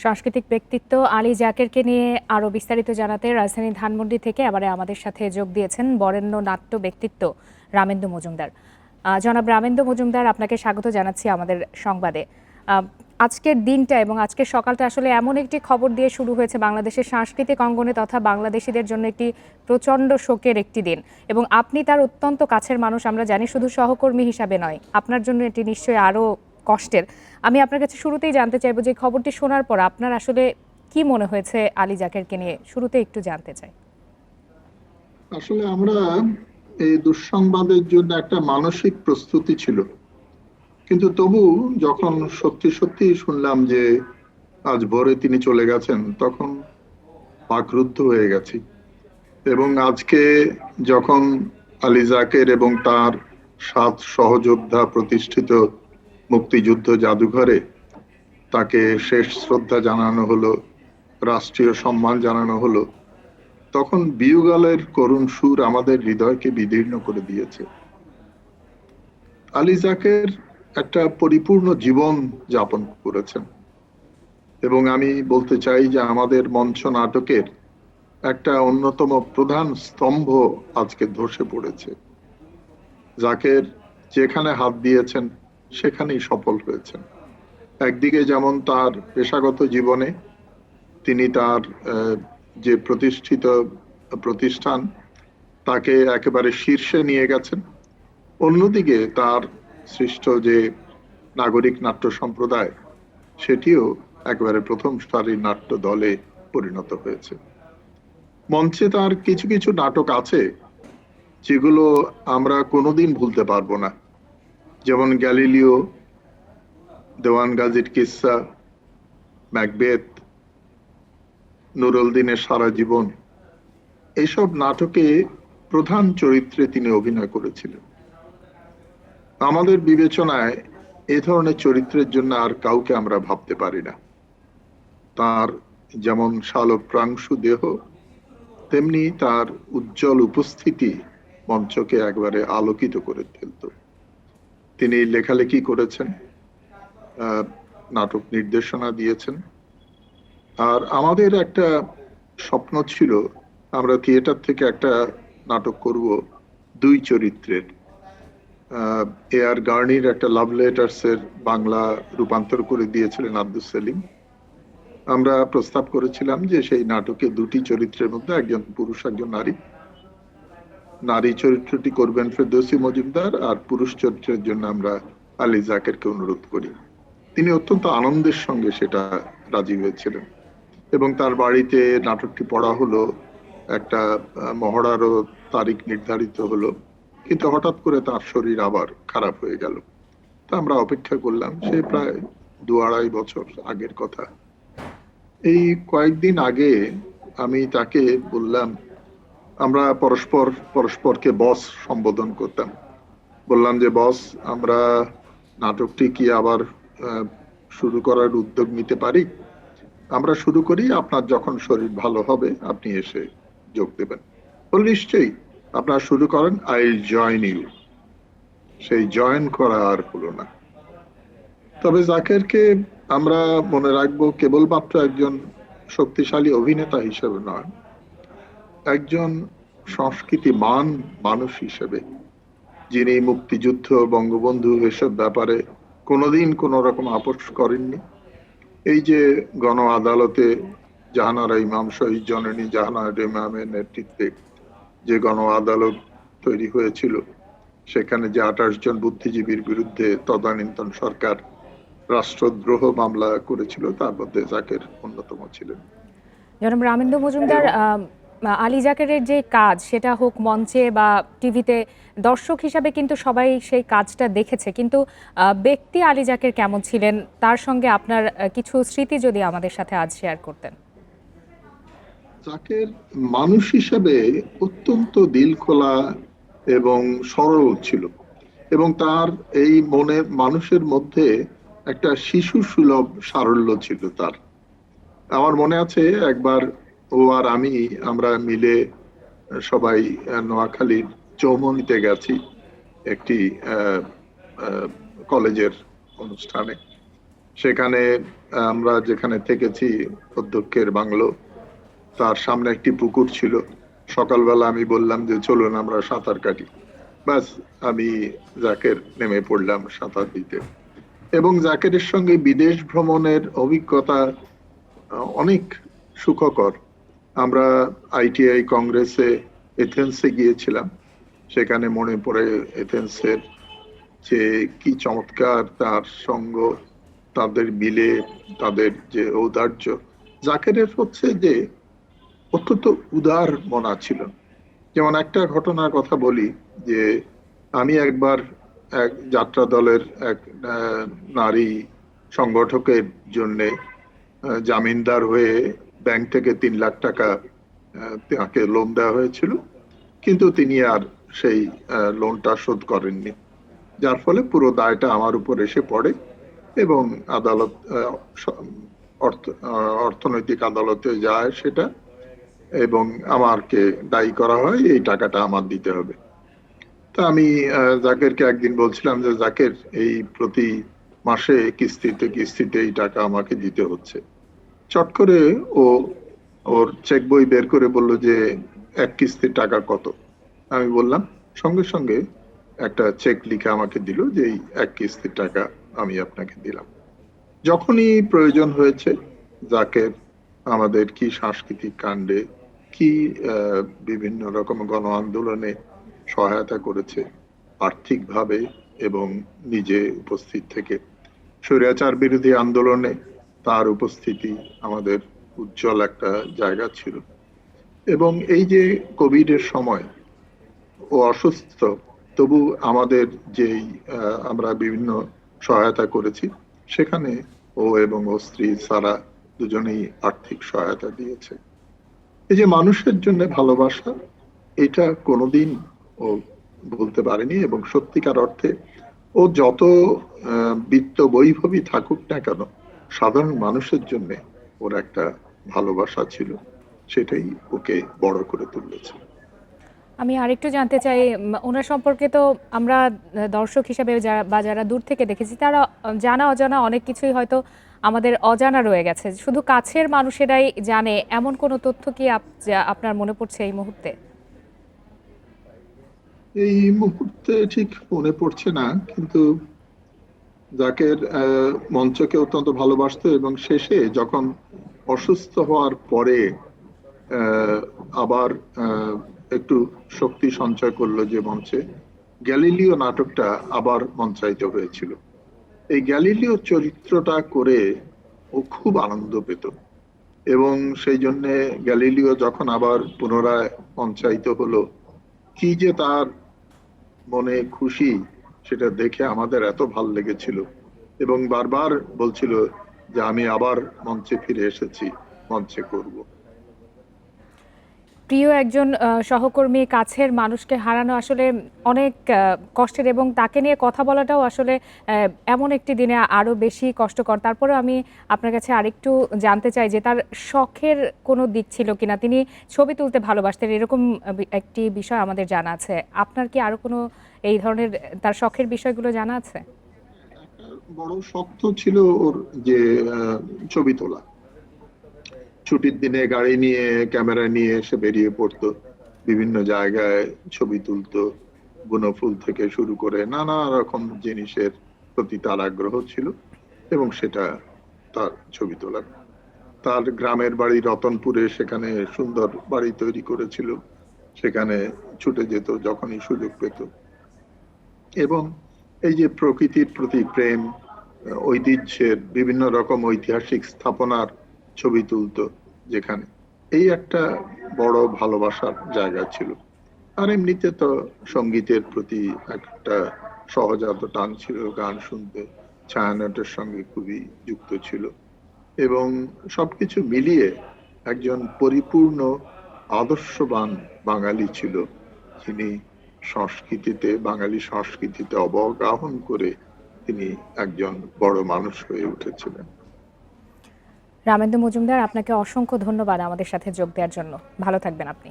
সাংস্কৃতিক ব্যক্তিত্ব আলী যাকেরকে নিয়ে আরো বিস্তারিত জানাতে রাজধানী ধানমন্ডি থেকে এবারে আমাদের সাথে যোগ দিয়েছেন বরেণ্য নাট্য ব্যক্তিত্ব রামেন্দু মজুমদার। জনাব রামেন্দু মজুমদার, আপনাকে স্বাগত জানাচ্ছি আমাদের সংবাদে। আজকের দিনটা এবং আজকের সকালটা আসলে এমন একটি খবর দিয়ে শুরু হয়েছে বাংলাদেশের সাংস্কৃতিক অঙ্গনে তথা বাংলাদেশিদের জন্য একটি প্রচণ্ড শোকের একটি দিন, এবং আপনি তার অত্যন্ত কাছের মানুষ, আমরা জানি, শুধু সহকর্মী হিসাবে নয়, আপনার জন্য এটি নিশ্চয়ই আরও কষ্টের। আমি আপনার কাছে শুরুতেই জানতে চাইবো যে খবরটি শোনার পর আপনার আসলে কি মনে হয়েছে আলী যাকেরকে নিয়ে, শুরুতে একটু জানতে চাই। আসলে আমরা এই দুঃসংবাদের জন্য একটা মানসিক প্রস্তুতি ছিল, কিন্তু তবু যখন সত্যি সত্যি শুনলাম যে আজ ভোরে তিনি চলে গেছেন, তখন বাকরুদ্ধ হয়ে গেছি। এবং আজকে যখন আলী যাকের এবং তার 7 সহযোদ্ধা প্রতিষ্ঠিত মুক্তিযুদ্ধ জাদুঘরে তাকে শেষ শ্রদ্ধা জানানো হলো, রাষ্ট্রীয় সম্মান জানানো হলো, তখন বিয়োগালের করুণ সুর আমাদের হৃদয়কে বিদীর্ণ করে দিয়েছে। আলী যাকের একটা পরিপূর্ণ জীবন যাপন করেছেন, এবং আমি বলতে চাই যে আমাদের মঞ্চ নাটকের একটা অন্যতম প্রধান স্তম্ভ আজকে ধসে পড়েছে। যাকের যেখানে হাত দিয়েছেন সেখানেই সফল হয়েছেন। একদিকে যেমন তার পেশাগত জীবনে তিনি তার যে প্রতিষ্ঠিত প্রতিষ্ঠান তাকে একেবারে শীর্ষে নিয়ে গেছেন, অন্যদিকে তার সৃষ্ট যে নাগরিক নাট্য সম্প্রদায় সেটিও একেবারে প্রথম সারির নাট্য দলে পরিণত হয়েছে। মঞ্চে তার কিছু কিছু নাটক আছে যেগুলো আমরা কোনোদিন ভুলতে পারবো না, যেমন গ্যালিলিও, দেওয়ান গাজীর কিসসা, ম্যাকবেথ, নুরুল দিনের সারা জীবন। এইসব নাটকে প্রধান চরিত্রে তিনি অভিনয় করেছিলেন। আমাদের বিবেচনায় এ ধরনের চরিত্রের জন্য আর কাউকে আমরা ভাবতে পারি না। তার যেমন শালপ্রাংশু দেহ, তেমনি তার উজ্জ্বল উপস্থিতি মঞ্চকে একবারে আলোকিত করে ফেলত। তিনি লেখালেখি করেছেন, নাটক নির্দেশনা দিয়েছেন। আর আমাদের একটা স্বপ্ন ছিল, আমরা থিয়েটার থেকে একটা নাটক করব 2 চরিত্রের। এ আর গার্নির একটা লাভ লেটার্স এর বাংলা রূপান্তর করে দিয়েছিলেন আব্দুল সেলিম। আমরা প্রস্তাব করেছিলাম যে সেই নাটকে 2টি চরিত্রের মধ্যে একজন পুরুষ একজন নারী। নারী চরিত্রটি করবেন ফেরদৌসী মজুমদার, আর পুরুষ চরিত্রের জন্য আমরা আলী যাকেরকে অনুরোধ করি। তিনি অত্যন্ত আনন্দের সঙ্গে সেটা রাজি হয়েছিলেন, এবং তার বাড়িতে নাটকটি পড়া হলো, একটা মহড়ারও তারিখ নির্ধারিত হলো, কিন্তু হঠাৎ করে তার শরীর আবার খারাপ হয়ে গেল। তা আমরা অপেক্ষা করলাম, সে প্রায় 2-2.5 বছর আগের কথা। এই কয়েকদিন আগে আমি তাকে বললাম, আমরা পরস্পরকে বস সম্বোধন করতাম, বললাম যে বস, আমরা নাটকটি কি আবার শুরু করার উদ্যোগ নিতে পারি? আমরা শুরু করি, আপনার যখন শরীর ভালো হবে আপনি এসে যোগ দেবেন। বল, নিশ্চয়ই, আপনারা শুরু করেন, আই উইল জয়েন ইউ। সেই জয়েন করা আর হলো না। তবে যাকেরকে আমরা মনে রাখবো কেবলমাত্র একজন শক্তিশালী অভিনেতা হিসেবে নয়, একজন সংস্কৃতিমান মানুষ হিসেবে, যিনি মুক্তিযুদ্ধ, বঙ্গবন্ধু এসব ব্যাপারে কোনোদিন কোনো রকম আপোষ করেননি। এই যে গণ আদালতে জাহানারা ইমাম, শহীদ জননী জাহানারা ইমামের নেতৃত্বে যে গণ আদালত তৈরি হয়েছিল, সেখানে যে 28 জন বুদ্ধিজীবীর বিরুদ্ধে তদানীন্তন সরকার রাষ্ট্রদ্রোহ মামলা করেছিল, তার মধ্যে যাকের অন্যতম ছিলেন। জনাব রামেন্দু মজুমদার, আলী যাকেরের যে কাজ, সেটা হোক মঞ্চে বা টিভিতে, দর্শক হিসাবে কিন্তু সবাই সেই কাজটা দেখেছে, কিন্তু ব্যক্তি আলী যাকের কেমন ছিলেন, তার সঙ্গে আপনার কিছু স্মৃতি যদি আমাদের সাথে আজ শেয়ার করতেন। যাকের মানুষ হিসেবে অত্যন্ত দিলখোলা এবং সরল ছিল, এবং তার এই মনের মানুষের মধ্যে একটা শিশু সুলভ সারল্য ছিল তার। আমার মনে আছে একবার ও আর আমরা মিলে সবাই নোয়াখালীর চৌমনিতে গেছি একটি কলেজের অনুষ্ঠানে। সেখানে আমরা যেখানে থেকেছি অধ্যক্ষের বাংলো, তার সামনে একটি পুকুর ছিল। সকালবেলা আমি বললাম যে চলুন আমরা সাঁতার কাটি। ব্যাস, আমি জাকের নেমে পড়লাম সাঁতার দিতে। এবং জাকেরের সঙ্গে বিদেশ ভ্রমণের অভিজ্ঞতা অনেক সুখকর। আমরা আইটিআই কংগ্রেসে এথেন্সে গিয়েছিলাম। সেখানে মনে পড়ে এথেন্সের যে কি চমৎকার তার সঙ্গ, তাদের মিলে, তাদের যে ঔদার্য। জাকেরের হচ্ছে যে অত্যন্ত উদার মনা ছিল। যেমন একটা ঘটনার কথা বলি, যে আমি একবার এক যাত্রা দলের এক নারী সংগঠকের জন্য জামিনদার হয়ে ব্যাংক থেকে 3 লাখ টাকা তাকে লোন দেওয়া হয়েছিল, কিন্তু তিনি আর সেই লোনটা শোধ করেননি। যার ফলে পুরো দায়টা আমার উপর এসে পড়ে এবং আদালত অর্থনৈতিক আদালতে যায় সেটা, এবং আমাকে দায়ী করা হয় এই টাকাটা আমার দিতে হবে। তা আমি জাকেরকে একদিন বলছিলাম যে জাকের, এই প্রতি মাসে কিস্তিতে কিস্তিতে এই টাকা আমাকে দিতে হচ্ছে। চট করে ও ওর চেক বই বের করে বলল যে এক কিস্তির টাকা কত। আমি বললাম, সঙ্গে সঙ্গে একটা চেক লিখে আমাকে দিল যে এই এক কিস্তির টাকা আমি আপনাকে দিলাম। যখনই প্রয়োজন হয়েছে জাকের আমাদের কি সাংস্কৃতিক কাণ্ডে, কি বিভিন্ন রকম গণ আন্দোলনে সহায়তা করেছে আর্থিকভাবে এবং নিজে উপস্থিত থেকে। স্বৈরাচার বিরোধী আন্দোলনে তার উপস্থিতি আমাদের উজ্জ্বল একটা জায়গা ছিল। এবং এই যে কোভিড এর সময় ও অসুস্থ, তবু আমাদের যেই আমরা বিভিন্ন সহায়তা করেছি, সেখানে ও এবং ও স্ত্রী সারা দুজনেই আর্থিক সহায়তা দিয়েছে। এই যে মানুষের জন্য ভালোবাসা, এটা কোনোদিন ও বলতে পারেনি। এবং সত্যিকার অর্থে ও যত বিত্ত বৈভবী থাকুক না কেন, সাধারণ মানুষের জন্য ওর একটা ভালোবাসা ছিল, সেটাই ওকে বড় করে তুলেছে। আমি আরেকটু জানতে চাই, ওনার সম্পর্কে তো আমরা দর্শক হিসেবে বা যারা দূর থেকে দেখেছি, তারা জানা অজানা অনেক কিছুই হয়তো আমাদের অজানা রয়ে গেছে। শুধু কাছের মানুষেরাই জানে, এমন কোনো তথ্য কি আপনার মনে পড়ছে এই মুহূর্তে? এই মুহূর্তে ঠিক মনে পড়ছে না, কিন্তু জাকের মঞ্চকে অত্যন্ত ভালোবাসতো এবং শেষে যখন অসুস্থ হওয়ার পরে আবার একটু শক্তি সঞ্চয় করলো যে মঞ্চে, গ্যালিলিও নাটকটা আবার মঞ্চায়িত হয়েছিল। এই গ্যালিলিও চরিত্রটা করে ও খুব আনন্দ পেত, এবং সেই জন্য গ্যালিলিও যখন আবার পুনরায় মঞ্চায়িত হলো, কি যে তার মনে খুশি, সেটা দেখে আমাদের এত ভাল লেগেছিল। এবং বারবার বলছিল যে আমি আবার মঞ্চে ফিরে এসেছি, মঞ্চে করব। প্রিয় একজন সহকর্মী, কাছের মানুষকে হারানো আসলে অনেক কষ্টের, এবং তাকে নিয়ে কথা বলাটাও আসলে এমন একটি দিনে আরো বেশি কষ্টকর। তারপরে আমি আপনার কাছে আরেকটু জানতে চাই যে তার শখের কোনো দিক ছিল কিনা। তিনি ছবি তুলতে ভালোবাসতেন, এরকম একটি বিষয় আমাদের জানা আছে। আপনার কি আরো কোনো এই ধরনের তার শখের বিষয়গুলো জানা আছে? বড় শক্ত ছিল ওর যে ছবি তোলা। ছুটির দিনে গাড়ি নিয়ে, ক্যামেরা নিয়ে এসে বেরিয়ে পড়তো, বিভিন্ন জায়গায় ছবি তুলতো। বনফুল থেকে শুরু করে নানা রকম জিনিসের প্রতি তার আগ্রহ ছিল, এবং সেটা তার ছবি তোলা। তার গ্রামের বাড়ি রতনপুরে, সেখানে সুন্দর বাড়ি তৈরি করেছিল, সেখানে ছুটে যেত যখনই সুযোগ পেত। এবং এই যে প্রকৃতির প্রতি প্রেম, ঐতিহ্যের বিভিন্ন রকম ঐতিহাসিক স্থাপনার ছবি তুলতো যেখানে, এই একটা বড় ভালোবাসার জায়গা ছিল। আর এমনিতে তো সঙ্গীতের প্রতি একটা সহজাত টান ছিল, গান শুনতে, ছায়ানটের সঙ্গে খুবই যুক্ত ছিল। এবং সবকিছু মিলিয়ে একজন পরিপূর্ণ আদর্শবান বাঙালি ছিল, যিনি বাঙালি সংস্কৃতিতে অবগাহন করে তিনি একজন বড় মানুষ হয়ে উঠেছিলেন। রামেন্দু মজুমদার, আপনাকে অসংখ্য ধন্যবাদ আমাদের সাথে যোগ দেওয়ার জন্য। ভালো থাকবেন আপনি।